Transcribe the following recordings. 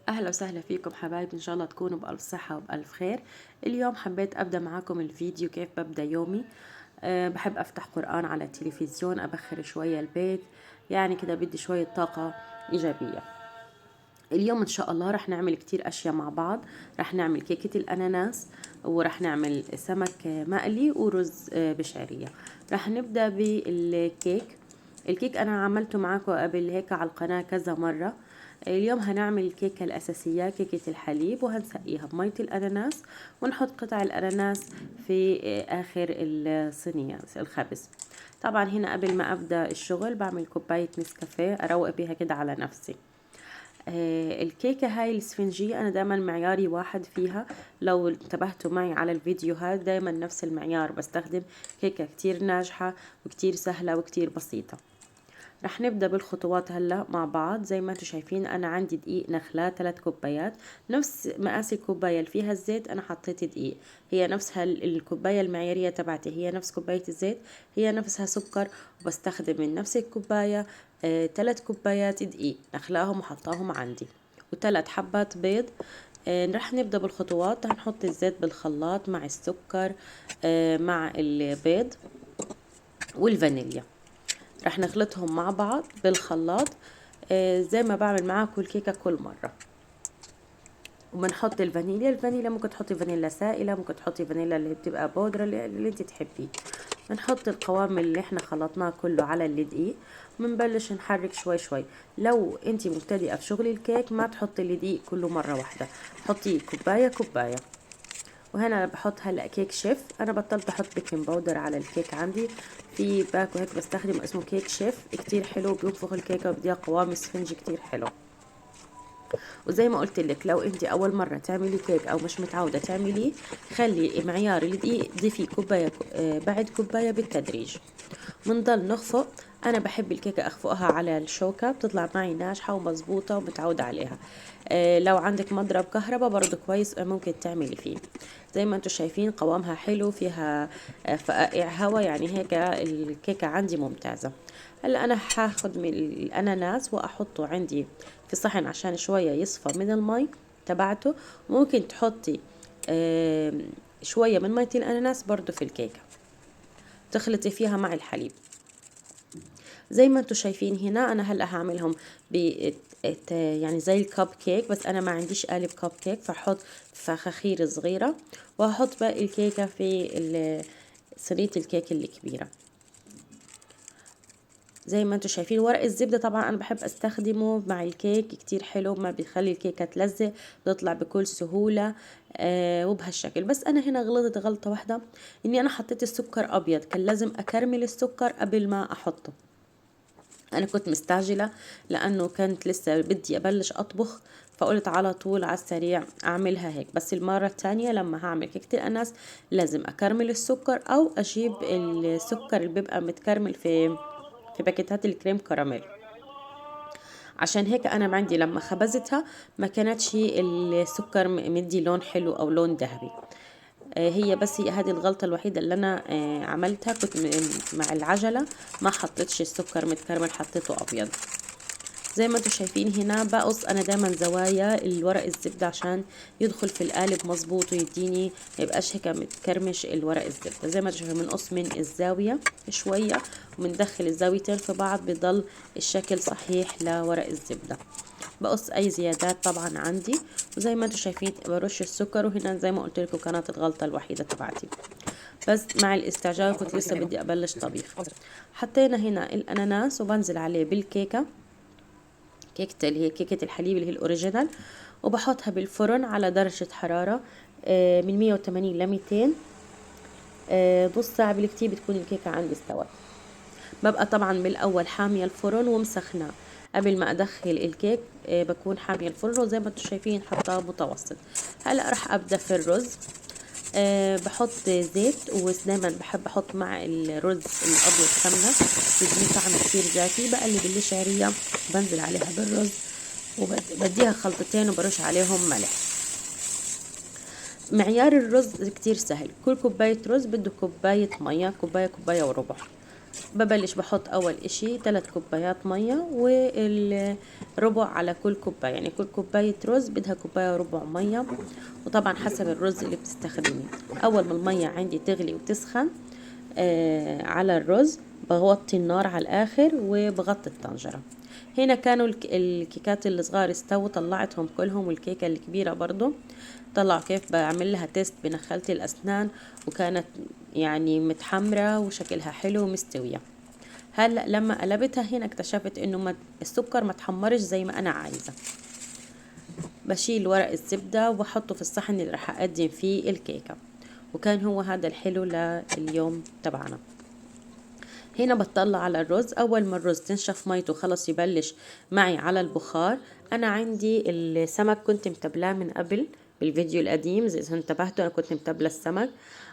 أهلا وسهلا فيكم حبايبي، إن شاء الله تكونوا بألف صحة وبألف خير. اليوم حبيت أبدأ معاكم الفيديو كيف ببدأ يومي. بحب أفتح قرآن على التلفزيون، أبخر شوية البيت، يعني كده بدي شوية طاقة إيجابية. اليوم إن شاء الله رح نعمل كتير أشياء مع بعض. رح نعمل كيكة الأناناس، ورح نعمل سمك مقلي، ورز بشعرية. رح نبدأ بالكيك. الكيك أنا عملته معاكم قبل هيك على القناة كذا مرة. اليوم هنعمل الكيكة الأساسية، كيكة الحليب، وهنسقيها بمية الأناناس، ونحط قطع الأناناس في آخر الصينية الخبز. طبعا هنا قبل ما أبدأ الشغل بعمل كوباية نسكافيه أروق بيها كده على نفسي. الكيكة هاي الاسفنجية أنا دايما معياري واحد فيها. لو انتبهتوا معي على الفيديوهات دايما نفس المعيار بستخدم. كيكة كتير ناجحة وكتير سهلة وكتير بسيطة. رح نبدأ بالخطوات هلا مع بعض. زي ما انتم شايفين أنا عندي دقيق نخلة 3 كوبايات، نفس مقاس الكوباية اللي فيها الزيت أنا حطيت دقيق. هي نفسها الكوباية المعيارية تبعتي، هي نفس كوباية الزيت، هي نفسها سكر. وبستخدم من نفس الكوباية 3 كوبايات دقيق نخلاهم وحطاهم عندي، و3 حبات بيض. رح نبدأ بالخطوات. هنحط الزيت بالخلاط مع السكر مع البيض والفانيليا. رح نخلطهم مع بعض بالخلاط زي ما بعمل معاكم الكيكة كل مرة. وبنحط الفانيليا ممكن تحطي فانيليا سائلة، ممكن تحطي فانيليا اللي بتبقى بودرة اللي انت تحبيه. بنحط القوام اللي احنا خلطناه كله على الدقيق، وبنبلش نحرك شوي شوي. لو انت مبتدئة في شغل الكيك ما تحطي الدقيق كله مرة واحدة، حطيه كوباية كوباية. وهنا بحط هلا كيك شيف. انا بطلت احط بيكنج باودر على الكيك عندي، في باكو هيك بستخدم اسمه كيك شيف، كتير حلو، بينفخ الكيكه وبديها قوام سفنجي كتير حلو. وزي ما قلت لك لو انت اول مره تعملي كيك او مش متعوده تعمليه، خلي معيار الدقيق ضيفي كوبايه بعد كوبايه بالتدريج. بنضل نخفق. انا بحب الكيكه اخفقها على الشوكه، بتطلع معي ناجحه ومظبوطه ومتعوده عليها. لو عندك مضرب كهرباء برضو كويس ممكن تعملي فيه. زي ما انتم شايفين قوامها حلو، فيها فقاقيع هوا، يعني هيك الكيكه عندي ممتازه. هلا انا هاخد من الاناناس واحطه عندي في صحن عشان شويه يصفى من المي تبعته. ممكن تحطي شويه من ميه الاناناس برضو في الكيكه، تخلطي فيها مع الحليب. زي ما انتم شايفين هنا انا هلا هعملهم ب يعني زي الكب كيك، بس انا ما عنديش قالب كب كيك، فحط فخاخير صغيرة وهحط باقي الكيكة في صينية الكيك الكبيرة. زي ما انتم شايفين ورق الزبدة طبعا انا بحب استخدمه مع الكيك، كتير حلو، ما بيخلي الكيكة تلزق، بتطلع بكل سهولة. وبهالشكل. بس انا هنا غلطت غلطة واحدة، اني انا حطيت السكر ابيض، كان لازم اكرمل السكر قبل ما احطه. انا كنت مستعجلة لانه كنت لسه بدي ابلش اطبخ، فقلت على طول على السريع اعملها هيك. بس المرة التانية لما هعمل كيكة الاناس لازم اكرمل السكر، او اجيب السكر اللي بيبقى متكرمل في باكيتات الكريم كراميل. عشان هيك انا عندي لما خبزتها ما كانتش السكر مدي لون حلو او لون ذهبي. هي بس هي هذه الغلطة الوحيدة اللي أنا عملتها. كنت مع العجلة ما حطيتش السكر متكرمل، حطيته أبيض. زي ما انتم شايفين هنا بقص انا دايما زوايا الورق الزبدة عشان يدخل في القالب مظبوط ويديني، ما يبقاش هيك متكرمش الورق الزبدة. زي ما انتم شايفين بنقص من الزاوية شوية وبندخل الزاويتين في بعض، بضل الشكل صحيح لورق الزبدة. بقص اي زيادات طبعا عندي، وزي ما انتم شايفين برش السكر. وهنا زي ما قلت لكم كانت الغلطة الوحيدة تبعتي، بس مع الاستعجال كنت لسه بدي ابلش طبيخ. حطينا هنا الاناناس وبنزل عليه بالكيكة، كيكة اللي هي كيكة الحليب اللي هي الأوريجينال، وبحطها بالفرن على درجة حرارة من 180 ل 200. نص ساعة بالكتير بتكون الكيكة عندي استوت. ببقى طبعا بالأول حامية الفرن ومسخناه قبل ما أدخل الكيك. بكون حامية الفرن، وزي ما انتم شايفين حطاه متوسط. هلأ رح أبدأ في الرز. بحط زيت، ودايما بحب احط مع الرز الابيض سمنه، بيديني طعم كتير زاكي. بقلب الشعريه بنزل عليها بالرز وبديها خلطتين وبرش عليهم ملح. معيار الرز كتير سهل، كل كوبايه رز بده كوبايه ميه، كوبايه وربع. ببلش بحط اول اشي 3 كوبايات مية والربع على كل كوباية، يعني كل كوباية رز بدها كوباية وربع مية، وطبعا حسب الرز اللي بتستخدميه. اول ما المية عندي تغلي وتسخن على الرز بغطي النار على الاخر وبغطي الطنجرة. هنا كانوا الكيكات الصغار استووا، طلعتهم كلهم، والكيكة الكبيرة برضو طلعوا. كيف بعمل لها تيست بنخالة الأسنان، وكانت يعني متحمرة وشكلها حلو ومستوية. هلا لما قلبتها هنا اكتشفت انه السكر ما تحمرش زي ما انا عايزة. بشيل ورق الزبدة وبحطه في الصحن اللي راح اقدم فيه الكيكة. وكان هو هذا الحلو لليوم تبعنا. هنا بطلع على الرز. اول ما الرز تنشف ميته خلص يبلش معي على البخار، انا عندي السمك كنت متبلاه من قبل بالفيديو القديم، زي انتبهتوا انا كنت متبله السمك.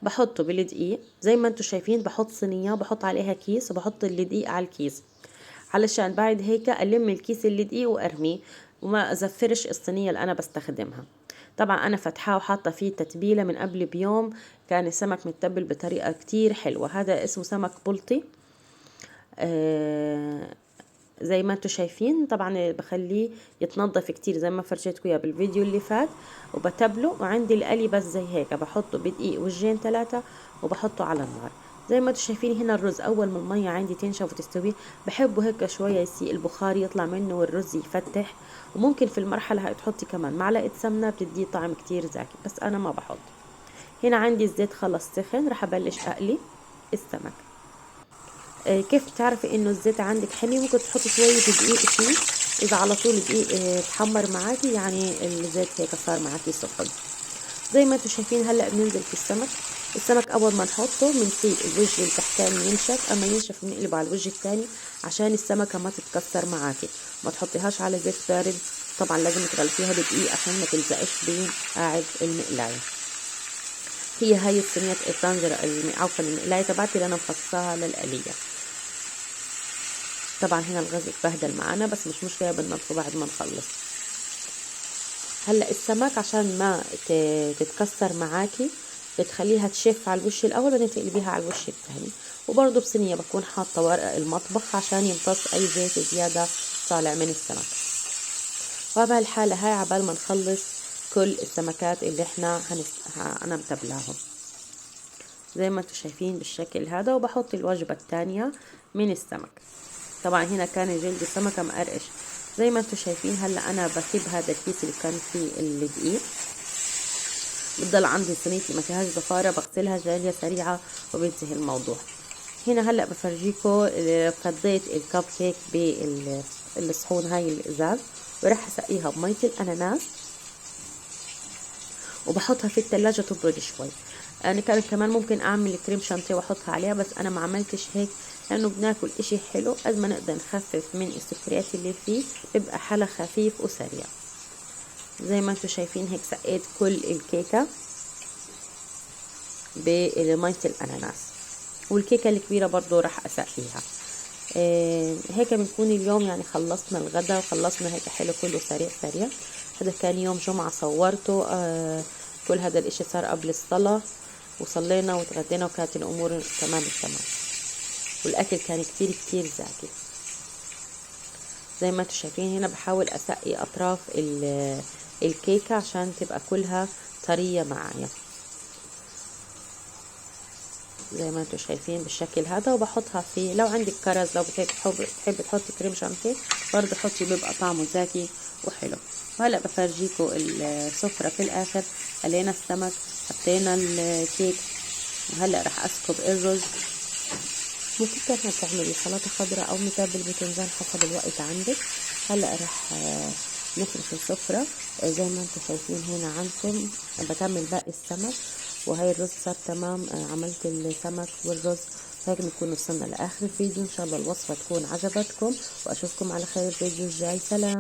بحطه بالدقيق زي ما انتم شايفين، بحط صينيه وبحط عليها كيس وبحط الدقيق على الكيس، علشان بعد هيك الم الكيس الدقيق وارميه وما ازفرش الصينيه اللي انا بستخدمها. طبعا انا فتحاه وحاطه فيه تتبيله من قبل بيوم، كان السمك متبل بطريقه كتير حلوه. هذا اسمه سمك بلطي. زي ما انتم شايفين طبعا بخليه يتنظف كتير زي ما فرجيتكم اياه بالفيديو اللي فات، وبتبله. وعندي القلي بس زي هيك بحطه بدقيق وجين 3 وبحطه على النار. زي ما انتم شايفين هنا الرز اول ما المية عندي تنشف وتستوي بحبه هيك شوية يسيء البخار يطلع منه والرز يفتح. وممكن في المرحلة هاي تحطي كمان معلقة سمنة بتديه طعم كتير زاكي، بس انا ما بحط. هنا عندي الزيت خلص سخن، رح ابلش اقلي السمك. كيف تعرفي انه الزيت عندك حمي؟ ممكن تحطي شوية دقيق فيه، اذا على طول دقيق تحمر معاكي يعني الزيت هيك صار معاكي سخن. زي ما انتم شايفين هلا بننزل في السمك. السمك اول ما نحطه بنسيب الوجه التحتاني ينشف، اما ينشف بنقلبه على الوجه الثاني عشان السمكة ما تتكسر معاكي. ما تحطيهاش على زيت بارد، طبعا لازم تغلفيها بدقيق عشان ما تلزقش بقاعد المقلاية. هي هاي الصينية الطنجرة عفوا المقلاية تبعتي اللي انا مخصصاها للقلية. طبعا هنا الغاز اتبهدل معانا بس مش مشكلة بننظفه بعد ما نخلص. هلا السمك عشان ما تتكسر معاكي بتخليها تشف على الوش الاول بعدين تقلبيها على الوش الثاني. وبرضه بصينية بكون حاطة ورق المطبخ عشان يمتص اي زيت زيادة طالع من السمك. وبهالحالة هاي عبال ما نخلص كل السمكات اللي احنا انا متبلاهم زي ما انتم شايفين بالشكل هذا. وبحط الوجبة الثانية من السمك. طبعا هنا كان جلد السمكة مقرقش زي ما انتم شايفين. هلا انا بسيب هذا الكيس اللي كان فيه الدقيق، بتضل عندي صينيتي ما فيهاش زفارة، بغسلها جارية سريعة وبينتهي الموضوع. هنا هلا بفرجيكم فضيت الكب كيك بالصحون هاي الازاز، وراح اسقيها بمية الاناناس وبحطها في التلاجة تبرد شوي. انا كمان ممكن اعمل كريم شانتيه واحطها عليها، بس انا ما عملتش هيك لانه بناكل اشي حلو قد ما نقدر نخفف من السكريات اللي فيه، بيبقى حلا خفيف وسريع. زي ما انتم شايفين هيك سقيت كل الكيكة بمية الاناناس، والكيكة الكبيرة برضو راح اسقيها. هيك بنكون اليوم يعني خلصنا الغدا وخلصنا هيك حلو كله سريع سريع. هذا كان يوم جمعة صورته. كل هذا الاشي صار قبل الصلاة وصلينا وتغدينا وكانت الامور تمام التمام، والاكل كان كتير كتير زاكي. زي ما انتم شايفين هنا بحاول اسقي اطراف الكيكة عشان تبقى كلها طرية معايا زي ما انتم شايفين بالشكل هذا. وبحطها في، لو عندك كرز لو بتحب تحطي كريم شانتيه برضه حطي، بيبقى طعمه زاكي وحلو. وهلا بفرجيكم السفرة في الاخر. قلينا السمك، حطينا الكيك، وهلا رح اسكب الرز. ممكن كمان تعملي سلطة خضراء او متبل باذنجان حسب الوقت عندك. هلا رح نفرش السفرة زي ما انتم شايفين هنا عندكم. بكمل باقي السمك وهي الرز صار تمام. عملت السمك والرز. هيك بنكون وصلنا لاخر الفيديو. ان شاء الله الوصفة تكون عجبتكم واشوفكم على خير الفيديو الجاي. سلام.